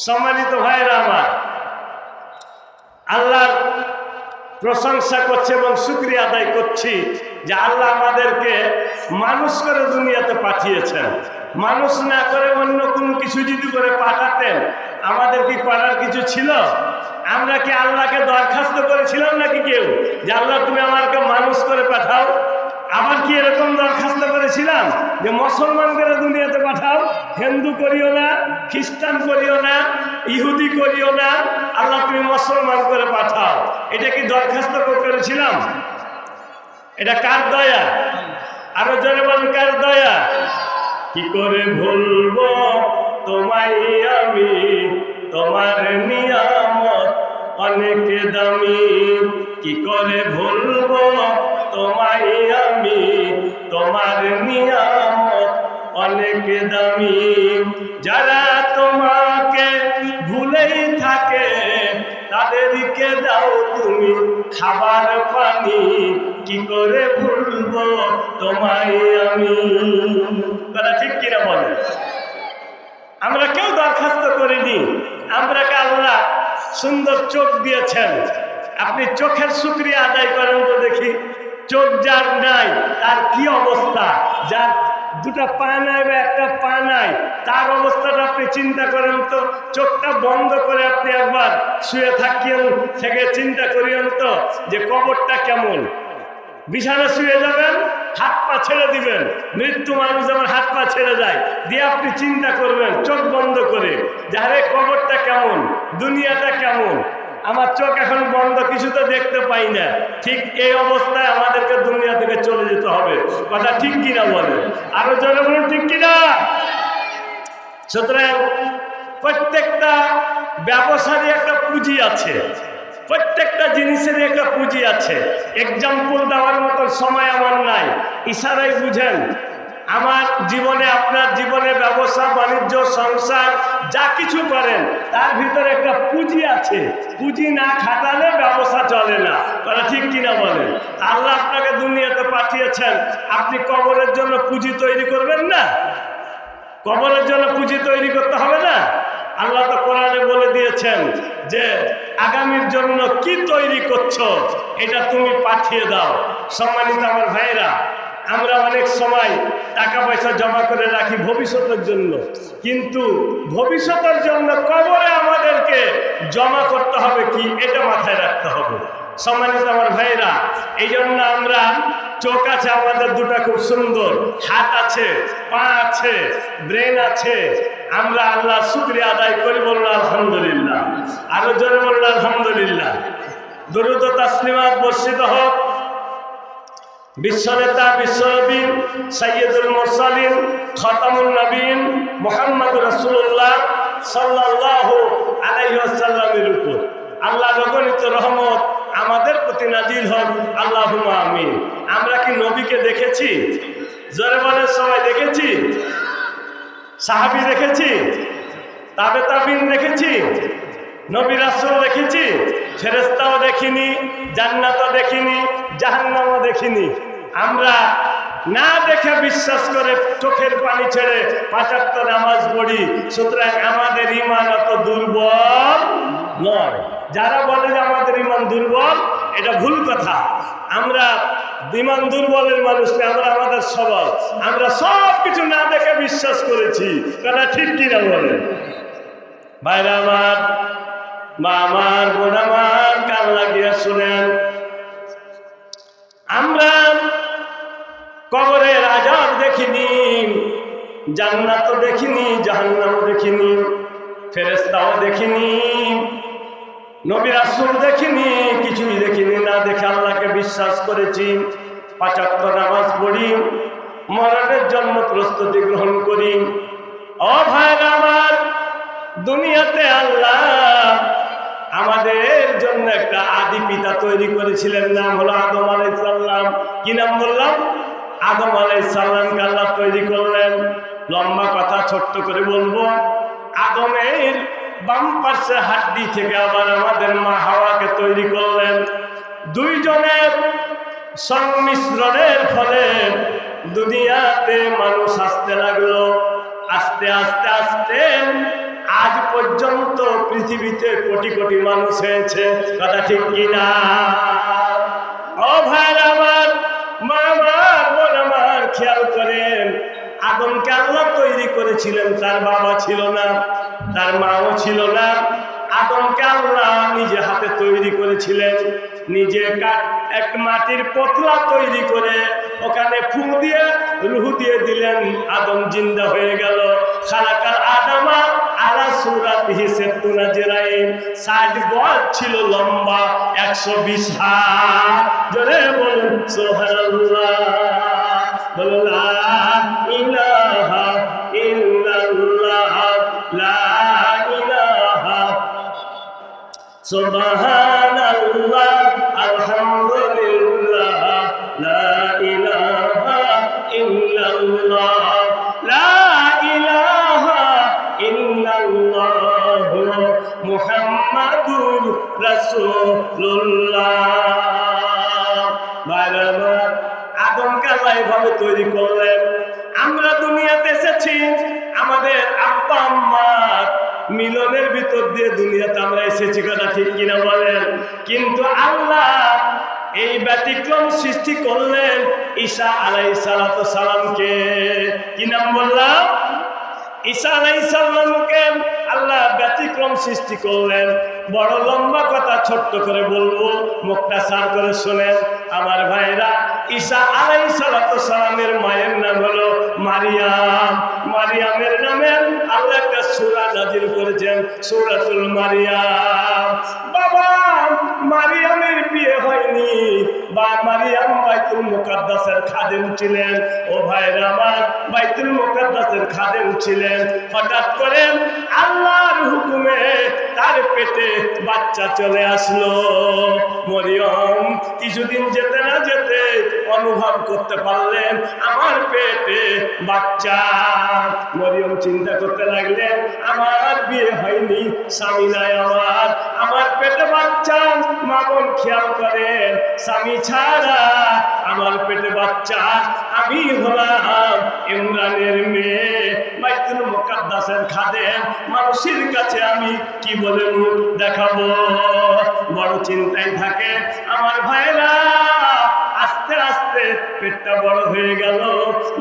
সম্মানিত ভাইরা আমার, আল্লাহর প্রশংসা করছে এবং শুকরিয়া আদায় করছি যে আল্লাহ আমাদেরকে মানুষ করে দুনিয়াতে পাঠিয়েছেন। মানুষ না করে অন্য কোনো কিছু যদি করে পাঠাতেন, আমাদের কি করার কিছু ছিল? আমরা কি আল্লাহকে দরখাস্ত করেছিলাম নাকি কেউ যে আল্লাহ তুমি আমাকে মানুষ করে পাঠাও? আবার কি এরকম দরখাস্ত করেছিলাম যে মুসলমান করে দুনিয়াতে পাঠাও, হিন্দু করিও না, খ্রিস্টান করিও না, ইহুদি করিও না, আল্লাহ তুমি মুসলমান করে পাঠাও? এটা কি দরখাস্ত করেছিলাম? এটা কার দয়া? আরো জোরে বলেন, কার দয়া? কি করে ভুলবো তোমায় আমি, তোমার নিয়ামত অনেক দামি। কি করে ভুলবো তোমায় আমি, তোমার নিয়ামত অনেক দামি। যারা তোমাকে ভুলেই থাকে তাদেরকে দাও তুমি খাবার পানি। কি করে ভুলবো তোমায় আমি? তারা ঠিক কিনা বলে? আমরা কেউ দরখাস্ত করিনি। আমরাকে আল্লাহ সুন্দর চোখ দিয়েছেন, আপনি চোখের শুকরিয়া আদায় করেন তো দেখি। চোখ যার নাই তার কি অবস্থা? যার দুটা পা নাই বা একটা পা নাই তার অবস্থাটা আপনি চিন্তা করেন তো। চোখটা বন্ধ করে আপনি একবার শুয়ে থাকিয়েন, থেকে চিন্তা করিয়েন তো যে কবরটা কেমন। বিছানা শুয়ে যাবেন, হাত পা ছেড়ে দিবেন। মৃত্যু মানুষ যেমন হাত পা ছেড়ে যায়, দিয়ে আপনি চিন্তা করবেন চোখ বন্ধ করে, যারে কবরটা কেমন, দুনিয়াটা কেমন। আমার চোখ এখন বন্ধ, কিছু তো দেখতে পাই না। ঠিক এই অবস্থায় আমাদেরকে দুনিয়া থেকে চলে যেতে হবে। কথা ঠিক কিনা বলে? আরো জোরে বলুন, ঠিক কিনা? সুতরাং প্রত্যেকটা ব্যবসারই একটা পুঁজি আছে, প্রত্যেকটা জিনিসেরই একটা পুঁজি আছে। এক্সাম্পল দেওয়ার মতো সময় আমার নাই, ইশারায় বুঝেন। আমার জীবনে, আপনার জীবনে ব্যবসা বাণিজ্য সংসার যা কিছু করেন তার ভিতরে একটা পুঁজি আছে। পুঁজি না খাটালে ব্যবসা চলে না। তারা ঠিক কিনা বলেন? আল্লাহ আপনাকে দুনিয়াতে পাঠিয়েছেন, আপনি কবরের জন্য পুঁজি তৈরি করবেন না? কবরের জন্য পুঁজি তৈরি করতে হবে না? আল্লাহ তো কোরআনে বলে দিয়েছেন যে আগামীর জন্য কি তৈরি করছো এটা তুমি পাঠিয়ে দাও। সম্মানিত আমার ভাইরা, আমরা অনেক সময় টাকা পয়সা জমা করে রাখি ভবিষ্যতের জন্য, কিন্তু ভবিষ্যতের জন্য কবরে আমাদেরকে জমা করতে হবে কি, এটা মাথায় রাখতে হবে। সম্মানিত আমার ভাইরা, এই জন্য আমরা চোখ আছে আমাদের দুটা খুব সুন্দর, হাত আছে, পা আছে, ব্রেন আছে। আমরা আল্লাহ শুকরিয়া আদায় করি, বলুন আলহামদুলিল্লাহ। আরো জোরে বলুন আলহামদুলিল্লাহ। দরুদ ও তাসলিমাত বর্ষিত হোক বিশ্বনেতা বিশ্বনবী সাইয়্যিদুল মুরসালিন খাতামুন নবীন মুহাম্মদুর রাসূলুল্লাহ সাল্লাল্লাহু আলাইহি ওয়াসাল্লামের উপর আল্লাহর অগণিত রহমত আমাদের প্রতি নাজিল হোক, আল্লাহুম্মা আমিন। আমরা কি নবীকে দেখেছি? জোরে বলেন, সবাই দেখেছি? সাহাবী দেখেছি, তাবে তাবিন দেখেছি, নবী রাসূল দেখেছি, ফেরেশতাও দেখিনি, জান্নাতও দেখিনি, জাহান্নামও দেখিনি। আমরা না দেখে বিশ্বাস করে চোখের পানি ছেড়ে ৫ ওয়াক্ত নামাজ পড়ি। সুতরাং আমাদের ঈমান অত দুর্বল নয়। যারা বলে যে আমাদের ঈমান দুর্বল, এটা ভুল কথা। আমরা ঈমান দুর্বলের মানুষ না, আমরা আমাদের সবল। আমরা সব কিছু না দেখে বিশ্বাস করেছি। কথা ঠিক কিনা বলেন? ভাইরা আমার, মা আমার, বোন আমার, কান লাগিয়ে শুনেন। আমরা কবরের আযাব দেখিনি, জান্নাতও দেখিনি, জাহান্নামও দেখিনি, ফেরেশতাও দেখিনি, নবী রাসূল দেখিনি, কিছুই দেখিনি। না দেখে আল্লাহকে বিশ্বাস করেছি, ৫ ওয়াক্ত নামাজ পড়ি, মরণের জন্য প্রস্তুতি গ্রহণ করি। ও ভাইরা আমার, দুনিয়াতে আল্লাহ আমাদের জন্য একটা আদি পিতা তৈরি করেছিলেন, নাম হলো আদম আলাইহিস সালাম। কি নাম বললাম? আদম আলাইহিস সালামকে আল্লাহ তৈরি করলেন। লম্বা কথা ছোট্ট করে বলবো। আদমের বাম পাশে হাড্ডি থেকে আবার আমাদের মা হাওয়াকে তৈরি করলেন। দুইজনের সংমিশ্রণের ফলে দুনিয়াতে মানুষ আসতে লাগলো। আস্তে আস্তে আস্তে আজ পর্যন্ত পৃথিবীতে কোটি কোটি মানুষ হয়েছে, কথা ঠিক কিনা? ও ভাই আমার, মা আমার, বোন আমার, খেয়াল করেন, আদমকে আল্লাহ তৈরি করেছিলেন, তার বাবা ছিল না, তার মাও ছিল না। আদমকে আল্লাহ নিজে হাতে তৈরি করেছিলেন, নিজে এক মাটির পতলা তৈরি করে ওখানে ফু দিয়ে রুহ দিয়ে দিলেন, আদম জিন্দা হয়ে গেল। খালাকাল আদামা আলা সুরাতিহি সিত্তুনা জিরাইন, 60 গজ ছিল লম্বা, 120 হাত। জোরে বলুন সুবহানাল্লাহ, বলুন লা ইলাহা ইল্লাল্লাহ, লা ইলাহা সুবহানাল্লাহ, আলহামদুলিল্লাহ, লা ইলাহা ইল্লাল্লাহ, লা ইলাহা ইল্লাল্লাহ, মুহাম্মাদুর রাসূলুল্লাহ। বারবার আদমকে আল্লাহ এভাবে তৈরি করলেন। আমরা দুনিয়াতে এসেছি আমাদের আব্বা আম্মার মিলনের ভিতর দিয়ে দুনিয়াতে আমরা এসেছি, কথা ঠিক কিনা বলেন? কিন্তু আল্লাহ এই ব্যতিক্রম সৃষ্টি করলেন ঈসা আলাইহিস সালামকে। কি নাম বললাম? ঈসা আলাইহিস সালামকে আল্লাহ ব্যতিক্রম সৃষ্টি করলেন। বড় লম্বা কথা ছোট্ট করে বলবো, মুখতাসার করে শোনেন আমার ভাইরা। ঈসা আলাইহিস সালামের মায়ের নাম হলো মারিয়াম। মারিয়ামের নামে আল্লাহ একটা সূরা নাযিল করেছেন, সূরাতুল মারিয়াম। বাবা মারিয়ামের বিয়ে হয়নি, বা মারিয়াম বাইতুল মুকাদ্দাসের খাদেম ছিলেন। ও ভাইরা আমার, বাইতুল মুকাদ্দাসের খাদেম ছিলেন। হঠাৎ করে আল্লাহর হুকুমে তার পেটে বাচ্চা চলে আসলো। মরিয়ম কিছুদিন যেতে না যেতে অনুভব করতে পারলেন আমার পেটে বাচ্চা। মরিয়ম চিন্তা করতে লাগলেন, আমার বিয়ে হয়নি, স্বামী নাই আমার পেটে বাচ্চা। মা বোন খেয়াল করেন, স্বামী ছাড়া আমার পেটে বাচ্চা। আমি হলাম ইমরানের মেয়ে, বাইতুল মুকাদ্দাসের খাদেম। মানুষের কাছে আমি কি বলে মুখ দেখাবো? বড় চিন্তায় থাকে আমার ভাইরা। আস্তে আস্তে পেটটা বড় হয়ে গেল,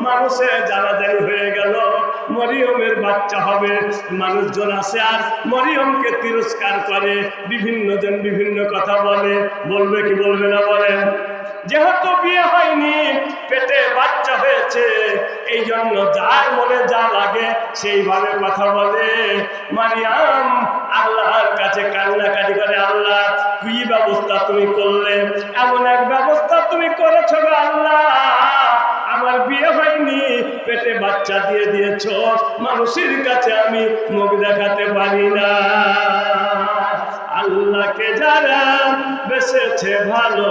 মানুষের জানাজানি হয়ে গেল, মরিয়মের বাচ্চা হবে। মানুষজন আসে আর মরিয়মকে তিরস্কার করে, বিভিন্ন জন বিভিন্ন কথা বলে। বলবে কি বলবে না বলেন? যেহেতু বিয়ে হয়নি, পেটে বাচ্চা হয়েছে, এই জন্য যার মনে যা লাগে সেইভাবে কথা বলে। মারিয়াম আল্লাহর কাছে কান্নাকাটি করে, আল্লাহ কি ব্যবস্থা তুমি করলে? এমন এক ব্যবস্থা তুমি করেছো গো আল্লাহ, আমার বিয়ে হয়নি, পেটে বাচ্চা দিয়ে দিয়েছো, মানুষের কাছে আমি মুখ দেখাতে পারি না। আল্লাহকে যারা বেসেছে ভালো,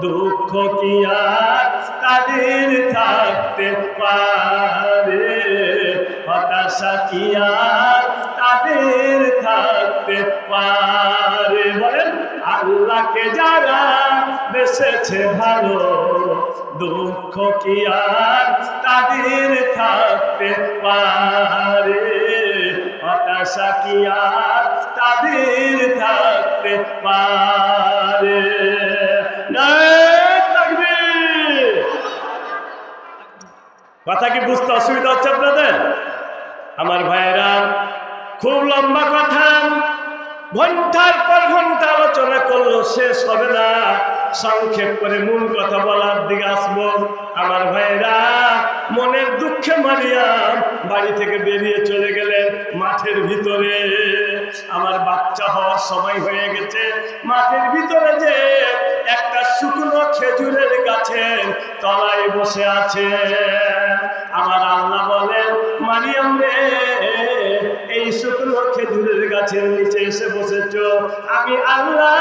দুঃখ কি আর তাদের থাকতে পারে? হতাশা কি আর তাদের থাকতে পারে? বলেন, আল্লাহকে যারা বেসেছে ভালো, দুঃখ কি আর তাদের থাকতে পারে? হতাশা কি আর তাদের থাকতে পারে? কথা কি বুঝতে অসুবিধা হচ্ছে আপনাদের? আমার ভাইয়েরা, খুব লম্বা কথা, ঘন্টার পর ঘন্টা আলোচনা করলো, শেষ হবে না। সংক্ষেপ করে মূল কথা বলার দিকে আসবো। আমার ভাইয়েরা, মনের দুঃখে মারিয়াম বাড়ি থেকে বেরিয়ে চলে গেলেন মাঠের ভিতরে। আমার বাচ্চা হওয়ার সময় হয়ে গেছে। মাঠের ভিতরে যে একটা শুকনো খেজুরের গাছের তলায় বসে আছে। আমার আল্লাহ বলেন, মারিয়াম রে, এই শুকনো খেজুরের গাছের নিচে এসে বসেছ, আমি আল্লাহ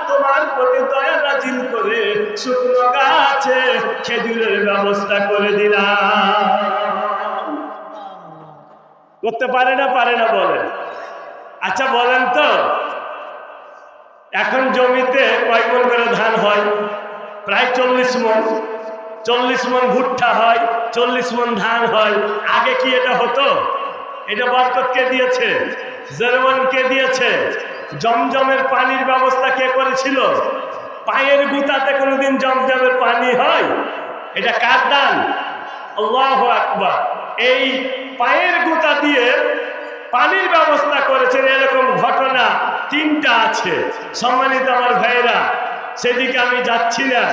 তোমার প্রতি দয়া নাজিল করে শুকনো গাছে খেজুরের ব্যবস্থা করে দিলাম। করতে পারে না বলেন? আচ্ছা বলেন তো, এখন জমিতে কয় মণ করে ধান হয়? প্রায় 40 মণ। 40 মণ ভুট্টা হয়, 40 মণ ধান হয়। আগে কি এটা হতো? এটা বরকত কে দিয়েছে? জেরওয়ান কে দিয়েছে? জমজমের পানির ব্যবস্থা কে করেছিল? পায়ের গুতাতে কোনোদিন জমজমের পানি হয়? এটা কার দান? আল্লাহু আকবার। এই পায়ের গুতা দিয়ে পানির ব্যবস্থা করেছেন, এরকম ঘটনা 3টা আছে। সম্মানিত আমার ভাইয়েরা, সেদিকে আমি যাচ্ছি না।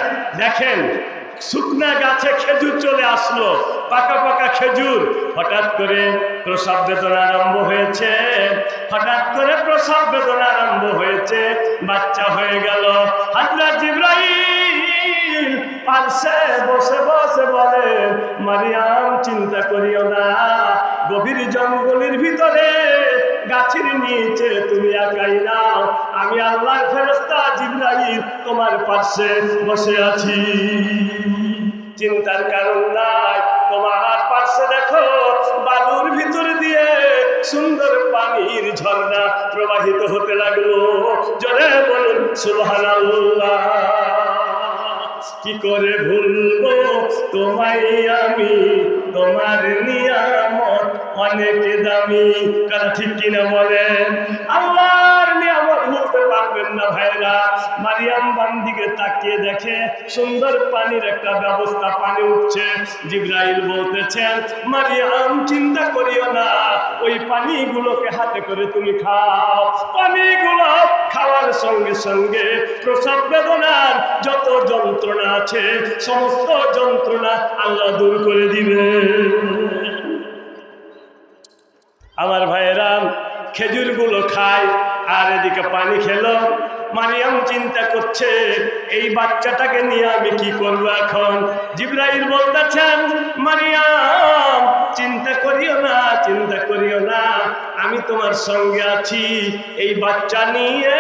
দেখেন, শুকনা গাছে খেজুর চলে আসলো, পাকা পাকা খেজুর। হঠাৎ করে প্রসব বেদনা আরম্ভ হয়েছে, হঠাৎ করে প্রসব বেদনা আরম্ভ হয়েছে, বাচ্চা হয়ে গেল। হযরত জিবরাইল পাশে বসে বসে বলে, মারিয়াম চিন্তা করিও না, গভীর জঙ্গলের ভিতরে গাছের নিচে তুমি একাই নাও, আমি আল্লাহর ফেরেশতা জিবরাইল তোমার পাশে বসে আছি। চিন্তার কারণ নাই, তোমার পাশে দেখো বালুর ভিতর দিয়ে সুন্দর পানির ঝর্ণা প্রবাহিত হতে লাগলো। জোরে বলুন সুবহানাল্লাহ। কি করে ভুলবো তোমায় আমি, তোমার নিয়ামত অনেক দামি। কথা ঠিক কিনা বলেন? আল্লাহর নিয়ামত ভুলতে পারবেন না ভাইরা। মারিয়াম বান্দিকে তাকিয়ে দেখে সুন্দর পানির একটা ব্যবস্থা, পানি উঠছে। জিবরাইল বলতেছেন, মারিয়াম চিন্তা করিও না, ওই পানিগুলোকে হাতে করে তুমি খাও। পানিগুলো খাওয়ার সঙ্গে সঙ্গে প্রসব বেদনার যত যন্ত্রণা আছে সমস্ত যন্ত্রণা আল্লাহ দূর করে দিবে। আমার ভাইয়েরা, খেজুরগুলো খায় আর এদিকে পানি খেলো। মারিয়াম চিন্তা করছে, এই বাচ্চাটাকে নিয়ে আমি কি করব এখন। জিবরাইল বলতেছেন, মারিয়াম চিন্তা করিও না, চিন্তা করিও না, আমি তোমার সঙ্গে আছি। এই বাচ্চা নিয়ে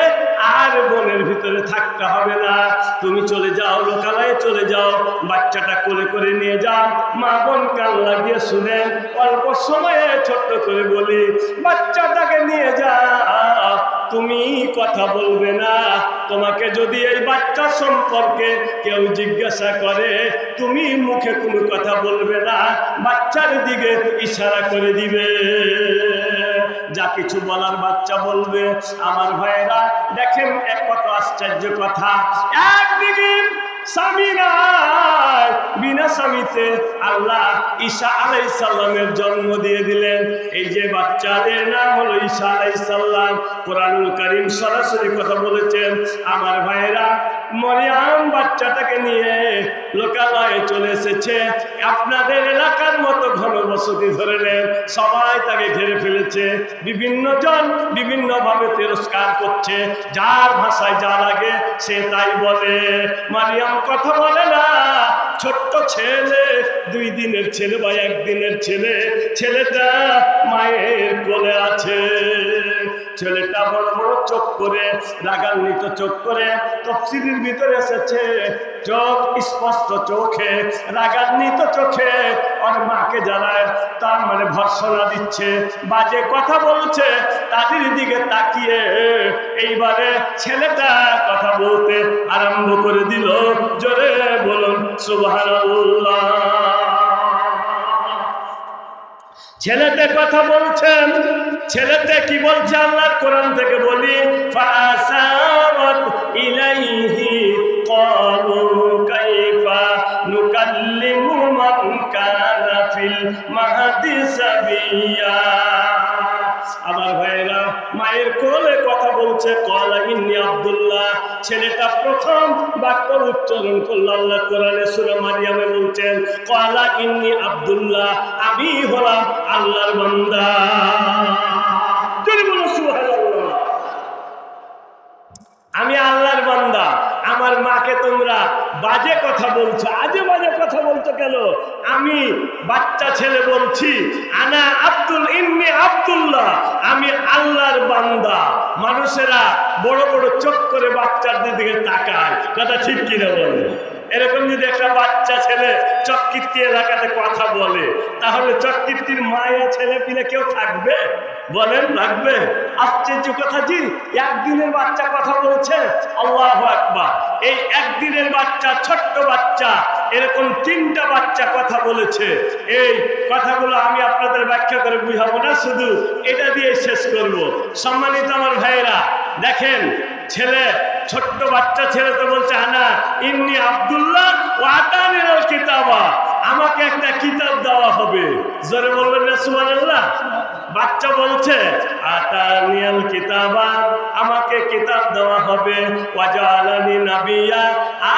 আর বনের ভিতরে থাকতে হবে না, তুমি চলে যাও, লোকালয়ে চলে যাও, বাচ্চাটা কোলে করে নিয়ে যাও। মা বোন কান লাগিয়ে শুনে অল্প সময়ে ছোট্ট করে বলি, বাচ্চাটাকে নিয়ে যাও, তুমি কথা বলবে না। তোমাকে যদি এই বাচ্চা সম্পর্কে কেউ জিজ্ঞাসা করে, তুমি মুখে কোনো কথা বলবে না, বাচ্চার দিকে ইশারা করে দিবে, যা কিছু বলার বাচ্চা বলবে। আমার ভাইয়েরা দেখেন, এক কত আশ্চর্য কথা। একদিকে স্বামী নাই, বিনা স্বামীতে আল্লাহ ঈসা আলাইহিস সালামের জন্ম দিয়ে দিলেন। এই যে বাচ্চাদের নাম হলো ঈসা আলাইহিস সালাম। কোরআনুল কারীম সরাসরি কথা বলেছেন। আমার ভাইয়েরা, মারিয়াম বাচ্চাটাকে নিয়ে লোকালয়ে চলে এসেছে। আপনাদের এলাকার মতো ঘনবসতি ধরে নেন, সবাই তাকে ঘিরে ফেলেছে। বিভিন্ন জন বিভিন্নভাবে তিরস্কার করছে, যার ভাষায় যা লাগে সে তাই বলে। মারিয়াম কথা বলে না। ছোট্ট ছেলে, 2 দিনের ছেলে বা 1 দিনের ছেলে, ছেলেটা মায়ের কোলে আছে। ছেলেটা বড় বড় চোখ করে, রাগান্বিত চোখ করে, তাফসীরের ভিতরে এসেছে, চোখ স্পষ্ট চোখে, রাগান্বিত চোখে ওর মাকে জানায়, তার মানে ভর্ৎসনা দিচ্ছে, বাজে কথা বলছে। তাদের দিকে তাকিয়ে এইবারে ছেলেটা কথা বলতে আরম্ভ করে দিল। জোরে বলুন সুবহানাল্লাহ। ছেলেতে কথা বলছেন। ছেলেতে কি বলছে আল্লাহর কোরআন থেকে বলি, ফাসাওয়াত ইলাইহি ক্বালু কাইফা নুকাল্লিমু মান কানা ফিল মাহদি সাবিয়া। আমার ভাইয়েরা, মায়ের কোলে কথা বলছে, ক্বালা ইন্নী আব্দুল্লাহ। ছেলেটা প্রথম বাক্য উচ্চারণ করল আল্লাহ কোরআনে সূরা মারিয়ামে বলছেন, ক্বালা ইন্নী আব্দুল্লাহ, আমি হলাম আল্লাহর বান্দা। সুবহানাল্লাহ। আমি আল্লাহর বান্দা। আমার মাকে তোমরা বাজে কথা বলছো, আজে বাজে কথা বলছো কেন? আমি বাচ্চা ছেলে বলছি, আনা আব্দুল ইন্নী আব্দুল্লাহ, আমি আল্লাহর বান্দা। মানুষেরা বড় বড় চোখ করে বাচ্চাদের দিকে তাকায়, কথা ঠিক কিনা বলে? এরকম যদি একটা বাচ্চা ছেলে চককীর্তি এলাকাতে কথা বলে, তাহলে চককীর্তির মায়া ছেলে পিলে কেউ থাকবে? বলেন, লাগবে? আশ্চর্য কথা জি, 1 দিনের বাচ্চা কথা বলছে। আল্লাহু আকবার। এই 1 দিনের বাচ্চা, ছোট্ট বাচ্চা এরকম 3টা বাচ্চা কথা বলেছে। এই কথাগুলো আমি আপনাদের ব্যাখ্যা করে বুঝাবো না, শুধু এটা দিয়ে শেষ করব। সম্মানিত আমার ভাইয়েরা, দেখেন ছেলে, ছোট্ট বাচ্চা ছেলে তো বলছে আনা ইন্নি আব্দুল্লাহ ওয়া আতানিল কিতাবা, আমাকে একটা কিতাব দেওয়া হবে। জোরে বলবেন না সুবহানাল্লাহ। বাচ্চা বলছে আতানিল কিতাবা, আমাকে কিতাব দেওয়া হবে, ওয়া জাআলানি নাবিয়্যা,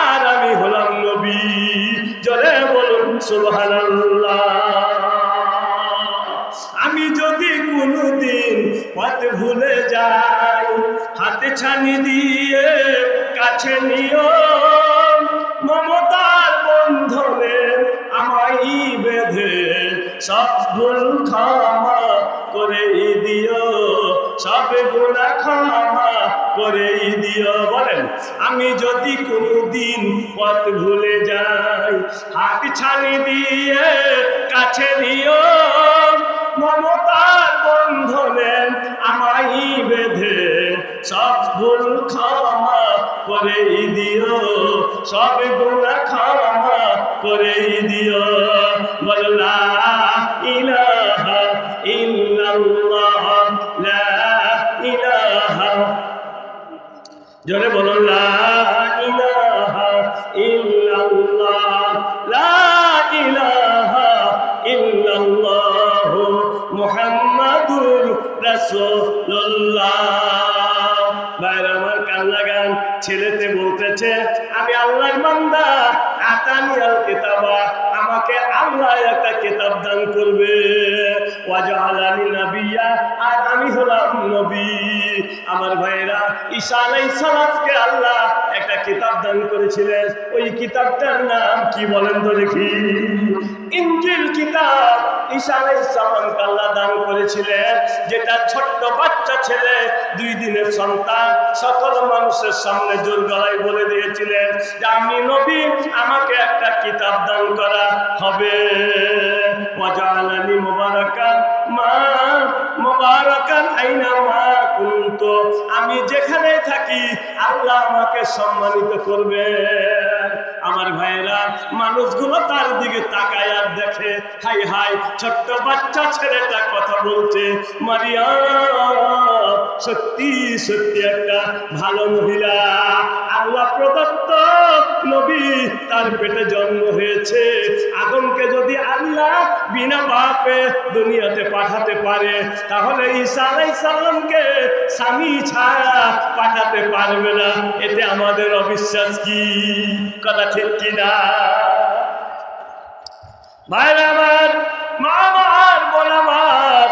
আর আমি হলাম নবী। জোরে বলুন সুবহানাল্লাহ। আমি যদি কোনোদিন পথ ভুলে যাই, হাতে ছানি দিয়ে কাছে নিও, মমতার বন্ধনে আমায় বেঁধে সব ভুল ক্ষমা করে দিও, সব গুনাহ ক্ষমা করে দিও। বলেন, আমি যদি কোনোদিন পথ ভুলে যাই, হাত ছানি দিয়ে কাছে নিও, মমতার বন্ধনে আমায় বেঁধে সব ভুল ক্ষমা করে দিও, সব গুনাহ ক্ষমা করে দিও। বল লা ইলাহা ইল্লাল্লাহ, লা ইলাহা, জোরে বলো লা ইলাহা ইল্লাল্লাহ, লা ইলাহা ইল্লাল্লাহ মুহাম্মাদুর রাসূলুল্লাহ। ভাইরা আমার, কান লাগান, ছেলেতে বলতেছে আমি আল্লাহর বান্দা, আতানিয়াল কিতাবা, আমাকে আল্লাহ একটা কিতাব দান করবে, ওয়া জাআলানি নাবিয়্যা, আর আমি হলাম নবী। আমার ভাইরা, ঈসা আলাইহিস সালামকে আল্লাহ একটা কিতাব দান করেছিলেন। ওই কিতাবটার নাম কি বলেন তো দেখি? ইনজিল কিতাব ঈসা আলাইহিস সালামকে আল্লাহ দান করেছিলেন, যেটা ছোট্ট বাচ্চা ছেলে, 2 দিনের সন্তান, সকল মানুষের সামনে জোর গলায় বলে দিয়েছিলেন যে আমি নবী, আমাকে একটা কিতাব দান করা হবে। ওয়াজআলানি মুবারাকান, মা মুবারাকান আইনা মা কুনতু, আমি যেখানে থাকি আল্লাহ আমাকে সম্মানিত করবে। আমার ভাইয়েরা, মানুষগুলো তার দিকে তাকায় আর দেখে, হাই হাই, ছোট্ট বাচ্চা ছেলেটা কথা বলছে, মারিয়াম সত্যি সত্যি একটা ভালো মহিলা, আল্লাহ প্রদত্ত নবী, তার পেটে জন্ম হয়েছে। আদমকে যদি আল্লাহ বিনা পাপে দুনিয়াতে পাঠাতে পারে, তাহলে ঈসা আলাইহিস সালামকে স্বামী ছাড়া পাঠাতে পারবে না। এতে আমাদের অবিশ্বাস কি? কথা ঠিক কিনা? ভাইরা আমার, মা আমার, বোন আমার,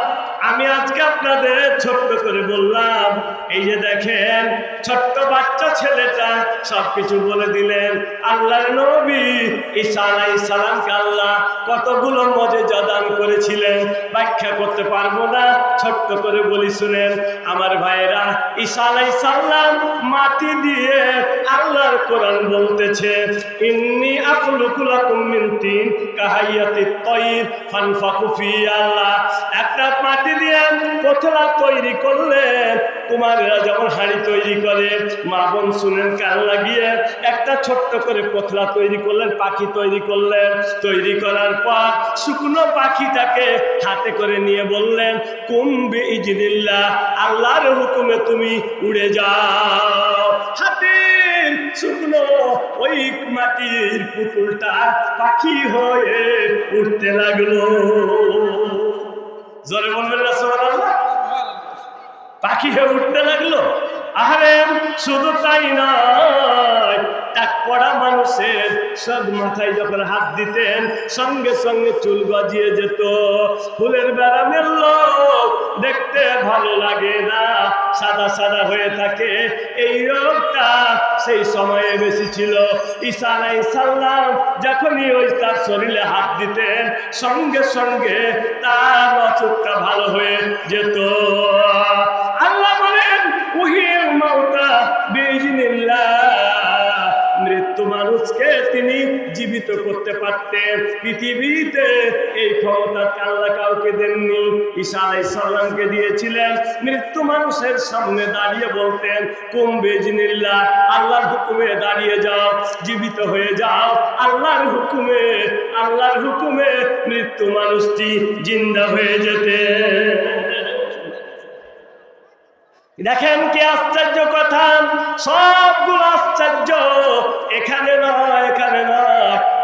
আমি আজকে আপনাদের ছোট্ট করে বললাম, এই যে দেখেন ছোট্ট বাচ্চা ছেলেটা সবকিছু বলে দিলেন। আল্লাহর নবী ঈসা আলাইহিস সালামকে আল্লাহ কতগুলো মজেজা দান করেছিলেন, ব্যাখ্যা করতে পারবো না, ছোট্ট করে বলি শুনেন। আমার ভাইয়েরা, ঈসা আলাইহিস সালাম মাটি দিয়ে, আল্লাহর কোরআন বলতেছে ইন্নী আখলুকু লাকুম মিন তিন কাহাইয়াতিত তাইর ফানফাখু ফি, আল্লাহ একটা মাটি দিয়ে পোতলা তৈরি করলেন, কুমারেরা যেমন হাঁড়ি তৈরি করে। মা বোন শুনেন, কান লাগিয়ে, একটা ছোট্ট করে পোতলা তৈরি করলেন, পাখি তৈরি করলেন। তৈরি করার পর শুকনো পাখিটাকে হাতে করে নিয়ে বললেন কুম বিইজনিল্লাহ, আল্লাহর হুকুমে তুমি উড়ে যাও। হাতের শুকনো ওই মাটির পুতুলটা পাখি হয়ে উঠতে লাগলো। জোরে বলবেন না সুবহানাল্লাহ। পাখি হয়ে উঠতে লাগলো। আরে শুধু তাই নয়, টাক পড়া মানুষের সব মাথায় যখন হাত দিতেন, সঙ্গে সঙ্গে চুল গজিয়ে যেত। ফুলের ব্যারামের লোক দেখতে ভালো লাগে না, সাদা সাদা হয়ে থাকে। এই রোগটা সেই সময়ে বেশি ছিল। ঈসা আলাইহিস সালাম যখনই ওই তার শরীরে হাত দিতেন, সঙ্গে সঙ্গে তার অসুখটা ভালো হয়ে যেত। আল্লাহ বলেন উহিল মাউতা বিইজনিল্লাহ, মৃত্যু মানুষকে তিনি জীবিত করতে পারতেন। পৃথিবীতে এই ক্ষমতা আল্লাহ কাউকে দেননি। ঈসা আলাইহিস সালামকে দিয়েছিলেন। মৃত্যু মানুষের সামনে দাঁড়িয়ে বলতেন, কুম বিইজনিল্লাহ, আল্লাহর হুকুমে দাঁড়িয়ে যাও, জীবিত হয়ে যাও। আল্লাহর হুকুমে মৃত্যু মানুষটি জিন্দা হয়ে যেতে। দেখেন কি আশ্চর্য কথা, সবগুলো আশ্চর্য। এখানে নয়,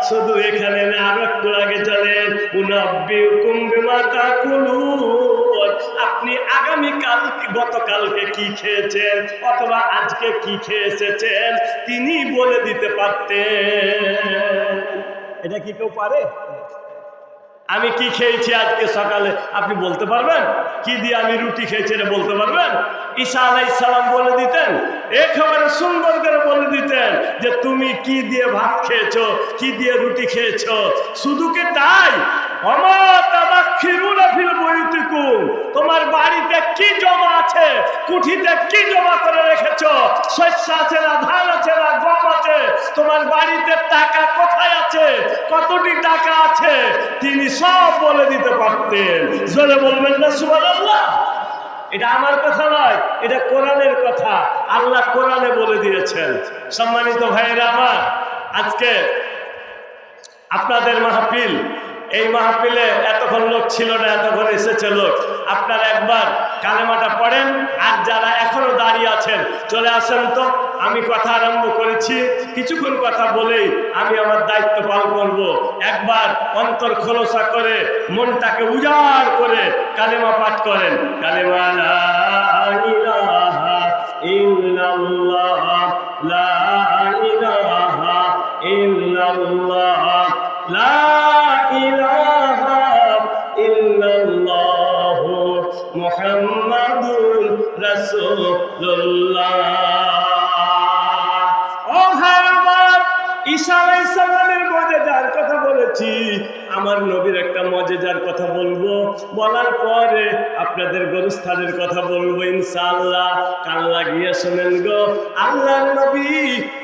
শুধু এখানে না, আরো একটু আগে চলেন। উনাব্বিউকুম বিমা তাকুলুন, আপনি আগামীকাল গতকালকে কি খেয়েছেন অথবা আজকে কি খেয়ে এসেছেন তিনি বলে দিতে পারতেন। এটা কি কেউ পারে? আমি কি খেয়েছি আজকে সকালে আপনি বলতে পারবেন? কি দিয়ে আমি রুটি খেয়েছি এটা বলতে পারবেন? ঈসা আলাইহিস সালাম বলে দিতেন, একেবারে সুন্দর করে বলে দিতেন যে তুমি কি দিয়ে ভাত খেয়েছো, কি দিয়ে রুটি খেয়েছো। শুধু কি তাই, তোমার বাড়িতে কি জমা আছে, কুঠিতে কি জমা করে রেখেছো, শস্য আছে না, ধান আছে না, গম আছে, তোমার বাড়িতে টাকা কোথায় আছে, কতটি টাকা আছে, তিনি সব বলে দিতে পারতেন। জোরে বলবেন না সুবহানাল্লাহ? এটা আমার কথা নয়, এটা কোরআনের কথা। আল্লাহ কোরআনে বলে দিয়েছেন। সম্মানিত ভাইয়েরা আমার, আজকে আপনাদের মাহফিল, এই মাহফিলে এতক্ষণ লোক ছিল না, এতক্ষণ এসেছে লোক। আপনারা একবার কালেমাটা পড়েন, আর যারা এখনো দাঁড়িয়ে আছেন চলে আসেন তো। আমি কথা আরম্ভ করেছি, কিছুক্ষণ কথা বলেই আমি আমার দায়িত্ব পালন করব। একবার অন্তর খোলসা করে, মনটাকে উজাড় করে কালেমা পাঠ করেন। কালেমা লা ইলাহা ইল্লাল্লাহ, লা ইলাহা ইল্লাল্লাহ, লা ইলাহা ইল্লাল্লাহ, মুহাম্মাদুর রাসূলুল্লাহ। ও ভাই আমার, ঈসা আলাইহিস সালামের মুজিজার কথা বলেছি, আমার নবীর একটা মুজিজার কথা বলবো, বলার পরে আপনাদের গোরস্থানের কথা বলবো ইনশাআল্লাহ। কান লাগিয়ে শুনেন গো। আল্লাহর নবী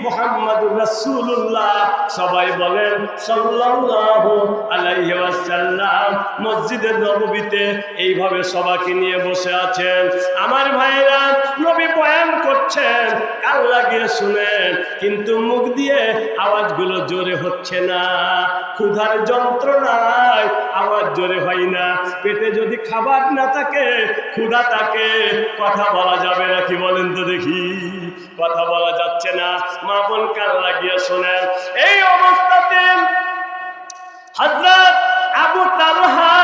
মুহাম্মাদুর রাসূলুল্লাহ, সবাই বলেন সাল্লাল্লাহু আলাইহি ওয়াসাল্লাম, মসজিদে নববীতে এইভাবে সবাইকে নিয়ে বসে আছেন। আমার ভাইরা, নবী বয়ান করছেন, কান লাগিয়ে শুনেন, কিন্তু মুখ দিয়ে আওয়াজগুলো জোরে হচ্ছে না। ক্ষুধার যন্ত্রণায় আওয়াজ জোরে হয় না। পেটে যদি খাবার না থাকে, ক্ষুধা থাকে, কথা বলা যাবে না। কি বলেন তো দেখি? কথা বলা যাচ্ছে না। মা বোন কান লাগিয়ে শোনেন। এই অবস্থাতে হযরত আবু তালহা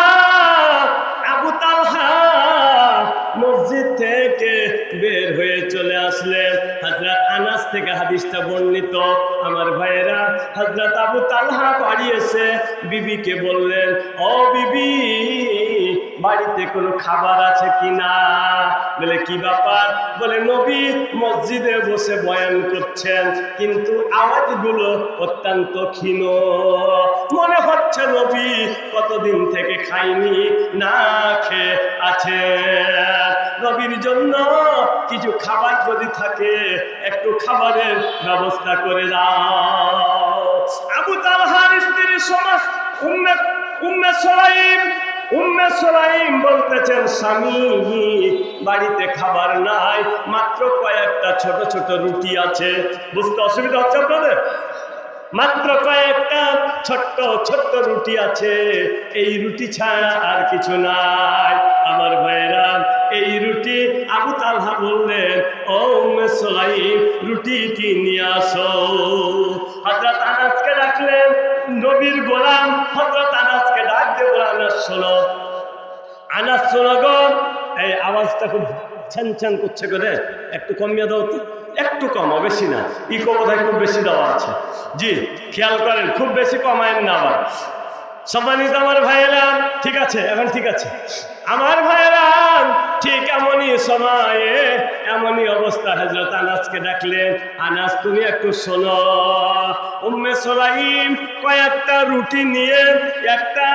মসজিদ থেকে বের হয়ে চলে আসলেন। হযরত আনাস থেকে হাদিসটা বর্ণিত। আমার ভাইয়েরা, হযরত আবু তালহা বাড়ি এসে বিবিকে বললেন, ও বিবি, বাড়িতে কোনো খাবার আছে কিনা? বলে কি ব্যাপার? বলে নবী মসজিদে বসে বয়ান করছেন, কিন্তু আওয়াজগুলো অত্যন্ত ক্ষীণ, মনে হচ্ছে নবী কতদিন থেকে খাইনি, না খেয়ে আছে। নবীর জন্য কিছু খাবার যদি থাকে একটু খাবারের ব্যবস্থা করে দাও। আবু তালহার স্ত্রী উম্মে সুলাইম বলতেছেন, স্বামী বাড়িতে খাবার নাই, মাত্র কয়েকটা ছোট ছোট রুটি আছে। বুঝতে অসুবিধা হচ্ছে আপনাদের? মাত্র কয়েকটা ছোট্ট ছোট্ট রুটি আছে, এই রুটি ছাড়া আর কিছু নাই। আমার ভাইয়েরা, এই রুটি আবু তালহা বললেন, ও উম্মে সুলাইম, রুটিটি নিয়ে আসো। হযরত আনাসকে ডাকলেন, নবীর গোলাম হযরত আনাসকে ডাক দিয়ে বললেন, আনাস শোনো, আনাস শোনো গো। এই আওয়াজটা খুব ছান ছান করছে করে, একটু কমিয়ে দাও তো। একটু কমা, বেশি না। ইকো বোধহয় খুব বেশি দেওয়া আছে। জি, খেয়াল করেন, খুব বেশি কমায়েন না আবার। সম্মানিত আমার ভাইয়েরা, ঠিক আছে, এখন ঠিক আছে। আমার ভাইয়েরা, ঠিক এমনই সময়ে এমনই অবস্থা হযরত আনাসকে ডাকলেন, আনাস তুমি একটু শোনো। উম্মে সুলাইম কয়েকটা রুটি নিয়ে একটা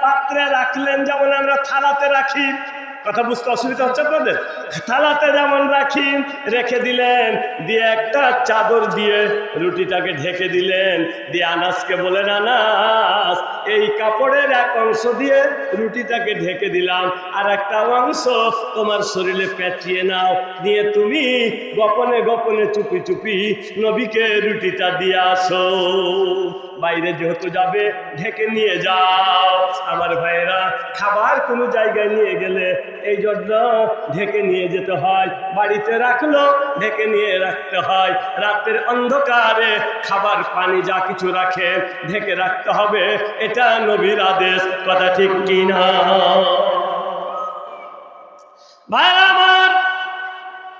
পাত্রে রাখলেন, যেমন আমরা থালাতে রাখি, কথা বুঝতে অসুবিধা হচ্ছে আপনাদের? থালাতে যেমন রাখি রেখে দিলেন, দিয়ে একটা চাদর দিয়ে রুটিটাকে ঢেকে দিলেন, দিয়ে আনাসকে বলেন, আনাস এই কাপড়ের এক অংশ দিয়ে রুটিটাকে ঢেকে দিলাম, আর একটা অংশ তোমার শরীরে পেঁচিয়ে নাও, দিয়ে তুমি গোপনে গোপনে চুপি চুপি নবীকে রুটিটা দিয়ে আসো। বাইরে যেহেতু যাবে ঢেকে নিয়ে যাও। আমার ভাইয়েরা, খাবার কোনো জায়গায় নিয়ে গেলে এই জন্য ঢেকে নিয়ে যেতে হয়, বাড়িতে রাখলো ঢেকে নিয়ে রাখতে হয়। রাতের অন্ধকারে খাবার পানি যা কিছু রাখে ঢেকে রাখতে হবে, এটা নবীর আদেশ। কথা ঠিক কিনা? ভাই আমার,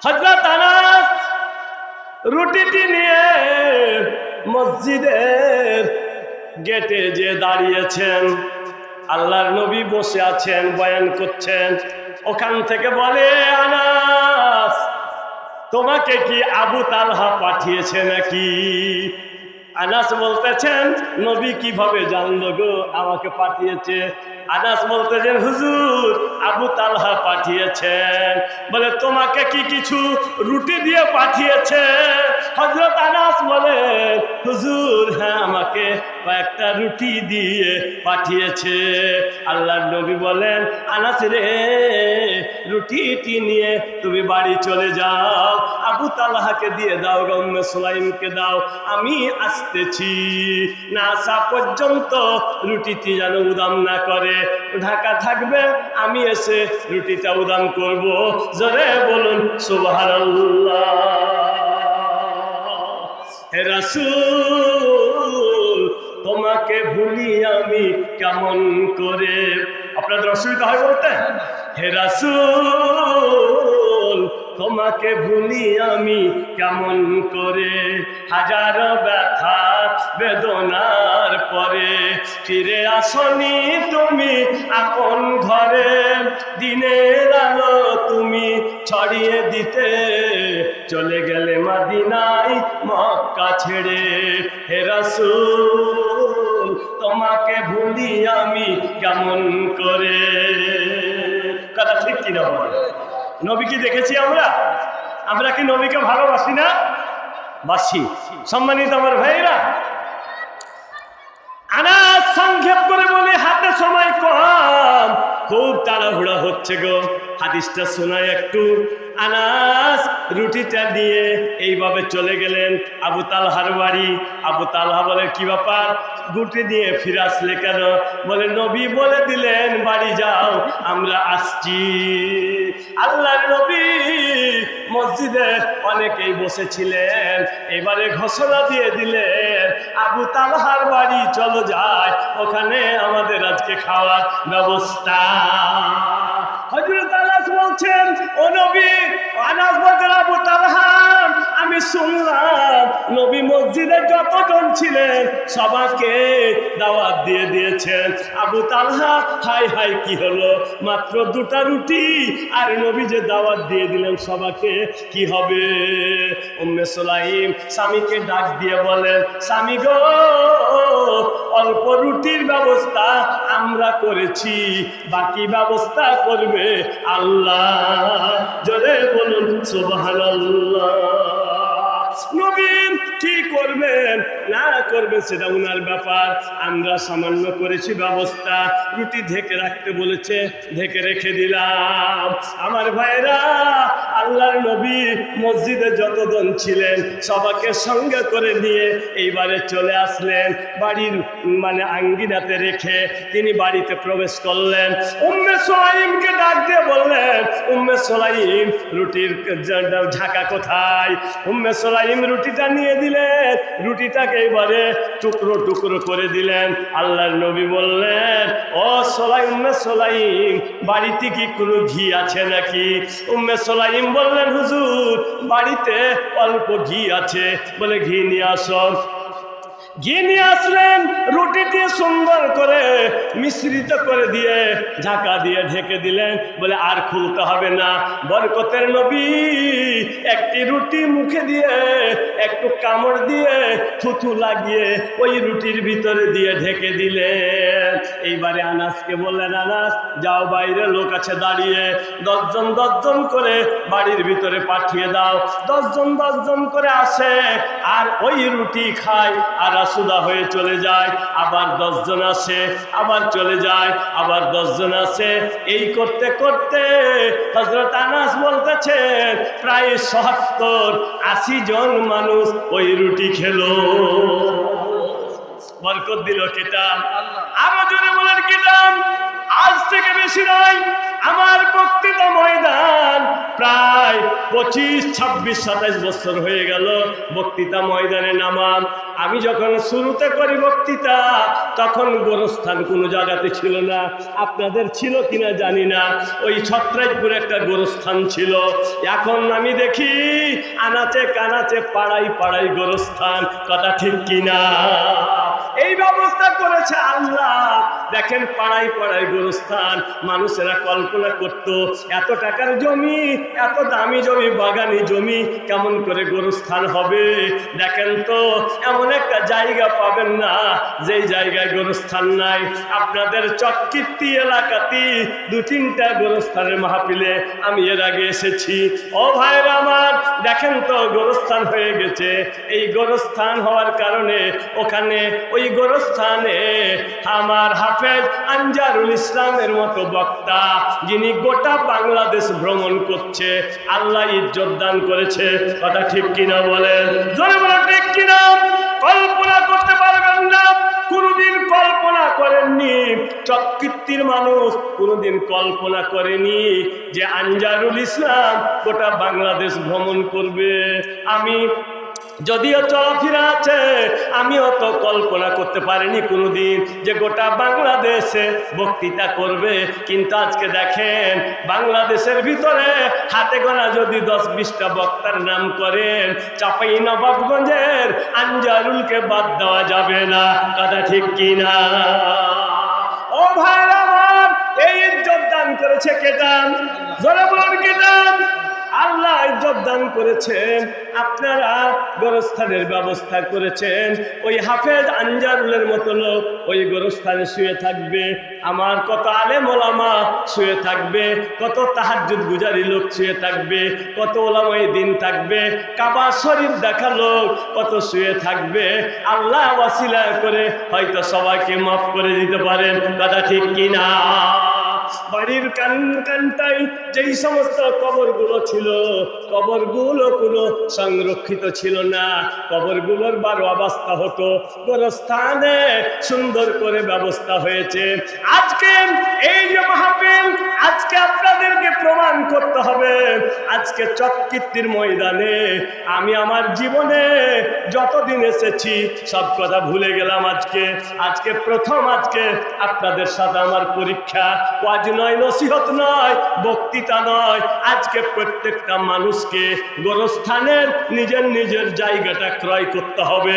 হযরত আনাস রুটিটি নিয়ে মসজিদের গেটে যে দাঁড়িয়েছেন, আল্লাহর নবী বসে আছেন, বয়ান করছেন। ওখান থেকে বলে, আনাস তোমাকে কি আবু তালহা পাঠিয়েছে নাকি? আনাস বলতেছেন, নবী কিভাবে জানলো গো আমাকে পাঠিয়েছে? আনাস বলতেছেন, হুজুর আবু তালহা পাঠিয়েছেন। বলে, তোমাকে কি কিছু রুটি দিয়ে পাঠিয়েছে? হযরত আনাস বলেন, হুজুর হ্যাঁ, আমাকে কয়েকটা রুটি দিয়ে পাঠিয়েছে। আল্লাহর নবী বলেন, আনাস রে, রুটিটি নিয়ে তুমি বাড়ি চলে যাও, আবু তালহাকে দিয়ে দাও, উম্মে সুলাইমকে দাও, আমি আসতেছি। না আসা পর্যন্ত রুটিটি যেন উদাম না করে, ঢাকা থাকবে, আমি এসে রুটিটা উদাম করব। জোরে বলুন সুবহানাল্লাহ। হে রাসূল, তোমাকে ভুলি আমি কেমন করে? আপনাদের অসুবিধা হয় বলতে? হে রাসূল, তোমাকে ভুলি আমি কেমন করে? হাজারো ব্যথা বেদনার পরে ফিরে আসনি তুমি আপন ঘরে, দিনের আলো তুমি ছড়িয়ে দিতে চলে গেলে মদিনায় মক্কা ছেড়ে। হে রাসূল, তোমাকে ভুলি আমি কেমন করে? কথা ঠিক কিনা বলে? নবী কি দেখেছি আমরা? আমরা কি নবীকে ভালোবাসি না? বাসি। সম্মানিত আমার ভাইরা, আনাস সংক্ষেপ করে বলে, হাতে সময় কম, খুব তাড়াহুড়া হচ্ছে গো, হাদিসটা শোনায় একটু। আনাস রুটিটা দিয়ে এইভাবে চলে গেলেন আবু তালহার বাড়ি। আবু তালহা বলে, কি ব্যাপার, রুটি দিয়ে ফিরে আসলে কেন? বলে, নবী বলে দিলেন বাড়ি যাও, আমরা আসছি। আল্লাহর নবী মসজিদে অনেকেই বসেছিলেন, এবারে ঘোষণা দিয়ে দিলেন, আবু তালহার বাড়ি চলো যায়, ওখানে আমাদের আজকে খাওয়ার ব্যবস্থা। হযরত আনাস বলছেন, ও নবী, আনাস বলছেন, আবু তালহা আমি শুনলাম নবী মসজিদে যতজন ছিলেন সবাইকে দাওয়াত দিয়ে দিয়েছেন। আবু তালহা, হাই হাই কি হলো, মাত্র দুটা রুটি, আর নবী যে দাওয়াত দিয়ে দিলেন সবাইকে, কি হবে? উম্মে সুলাইম স্বামীকে ডাক দিয়ে বলেন, স্বামী গো, অল্প রুটির ব্যবস্থা আমরা করেছি, বাকি ব্যবস্থা করবে আল্লাহ। জোরে বলুন সুবহানাল্লাহ। নবী কি করবেন না করবেন সেটা উনার ব্যাপার, আমরা সামান্য করেছি ব্যবস্থা। রুটি ঢেকে রাখতে বলেছে, ঢেকে রেখে দিলাম। আমার ভাইরা, আল্লাহর নবী মসজিদে যতজন ছিলেন সবাইকে সঙ্গে করে নিয়ে এইবারে চলে আসলেন, বাড়ির মানে আঙ্গিনাতে রেখে তিনি বাড়িতে প্রবেশ করলেন। উম্মে সুলাইমকে ডাক দিয়ে বললেন, উম্মে সুলাইম রুটির ঝাঁকা কোথায়? উম্মে সুলাইম রুটিটা নিয়ে দিলেন, রুটিটাকে এবারে টুকরো টুকরো করে দিলেন। আল্লাহর নবী বললেন, ও সুলাইম, উম্মে সুলাইম বাড়িতে কি কোনো ঘি আছে নাকি? উম্মে সুলাইম বললেন, হুজুর বাড়িতে অল্প ঘি আছে। বলে, ঘি নিয়ে আসো। ঘি নিয়ে আসলেন, রুটি দিয়ে সুন্দর করে মিশ্রিত করে দিয়ে ঢাকা দিয়ে ঢেকে দিলেন। বলে, আর খুলতে হবে না, বরকতের নবী একটি রুটি মুখে দিয়ে একটু কামড় দিয়ে থুথু লাগিয়ে ওই রুটির ভিতরে দিয়ে ঢেকে দিলেন। এইবারে আনাসকে বললেন, আনাস যাও, বাইরে লোক আছে দাঁড়িয়ে, 10 জন 10 জন করে বাড়ির ভিতরে পাঠিয়ে দাও। 10 জন 10 জন করে আসে আর ওই রুটি খায় আর আসুদা হয়ে চলে যায়। আবার 10 জন আসে, আবার চলে যায়, আবার 10 জন আসে। এই করতে করতে হযরত আনাস বলতেছেন প্রায় 70-80 জন মানুষ ওই রুটি খেলো। বরকত দিল কেটা? আরো জোরে বলেন কেটা? আজ থেকে বেশি নয়, আমার বক্তৃতা ময়দান প্রায় 25, 26, 27 বছর হয়ে গেল বক্তৃতা ময়দানে নামাম। আমি যখন শুরুতে করি বক্তৃতা তখন গোরস্থান কোনো জায়গাতে ছিল না। আপনাদের ছিল কিনা জানি না, ওই ছত্রাইপুরে একটা গোরস্থান ছিল। এখন আমি দেখি আনাচে কানাচে পাড়াই পাড়াই গোরস্থান। কথা ঠিক কিনা? এই ব্যবস্থা করেছে আল্লাহ। দেখেন পাড়াই পাড়াই গোরস্থান। মানুষেরা কল্পনা করত এত টাকার জমি, এত দামি জমি, বাগানি জমি, কেমন করে গোরস্থান হবে? দেখেন তো এমন একটা জায়গা পাবেন না যেই জায়গায় গোরস্থান নাই। আপনাদের চককীর্তি এলাকাতে 2-3টা গোরস্থানের মাহফিলে আমি এর আগে এসেছি। ও ভাইরা আমার, দেখেন তো গোরস্থান হয়ে গেছে। এই গোরস্থান হওয়ার কারণে ওখানে ওই গোরস্থানে আমার হাফেজ আনজারুল ইসলামের মতো বক্তা, যিনি গোটা বাংলাদেশ ভ্রমণ করছে, আল্লাহ ইজ্জত দান করেছে। কথা ঠিক কিনা বলেন? জোরে বলেন ঠিক কিনা? কল্পনা করতে পারবেন না, কোনদিন কল্পনা করেননি, চককীর্তির মানুষ কোনদিন কল্পনা করেনি যে আনজারুল ইসলাম গোটা বাংলাদেশ ভ্রমণ করবে। আমি যদিও চলাফেরা আছে, আমিও তো কল্পনা করতে পারিনি কোনোদিন যে গোটা বাংলাদেশে বক্তৃতা করবে। কিন্তু আজকে দেখেন বাংলাদেশের ভিতরে হাতে গোনা যদি 10-20টা বক্তার নাম করেন, চাঁপাইনবাবগঞ্জের আনজারুলকে বাদ দেওয়া যাবে না। কথা ঠিক কিনা? ও ভাইরা আমার, এই ইজ্জত দান করেছে কেটা? জোরে বলুন কেটা? আল্লাহ ইজ্জত দান করেছেন। আপনারা গোরস্থানের ব্যবস্থা করেছেন। ওই হাফেজ আনজারুলের মতো লোক ওই গোরস্থানে শুয়ে থাকবে। আমার কত আলেম ওলামা শুয়ে থাকবে, কত তাহাজ্জুদ গুজারি লোক শুয়ে থাকবে, কত ওলামায়ে দ্বীন থাকবে, কাবা শরীফ দেখা লোক কত শুয়ে থাকবে। আল্লাহ ওয়াসিলা করে হয়তো সবাইকে মাফ করে দিতে পারেন। কথা ঠিক কিনা? বাড়ির কানটাই যেই সমস্ত কবরগুলো ছিল, কবরগুলো কোনো সংরক্ষিত ছিল না। কবরগুলোর 12 অবস্থা হতো, গোরস্থানে সুন্দর করে ব্যবস্থা হয়েছে। আজকে এই যে মাহফিল, আজকে আপনাদেরকে প্রমাণ করতে হবে। আজকে চককীর্তির ময়দানে আমি আমার জীবনে যতদিন এসেছি সব কথা ভুলে গেলাম। আজকে প্রথম, আজকে আপনাদের সাথে আমার পরীক্ষা। ওয়াজ নয়, নসিহত নয়, বক্তৃতা নয়। আজকে প্রত্যেকটা মানুষকে গোরস্থানের নিজের নিজের জায়গাটা ক্রয় করতে হবে।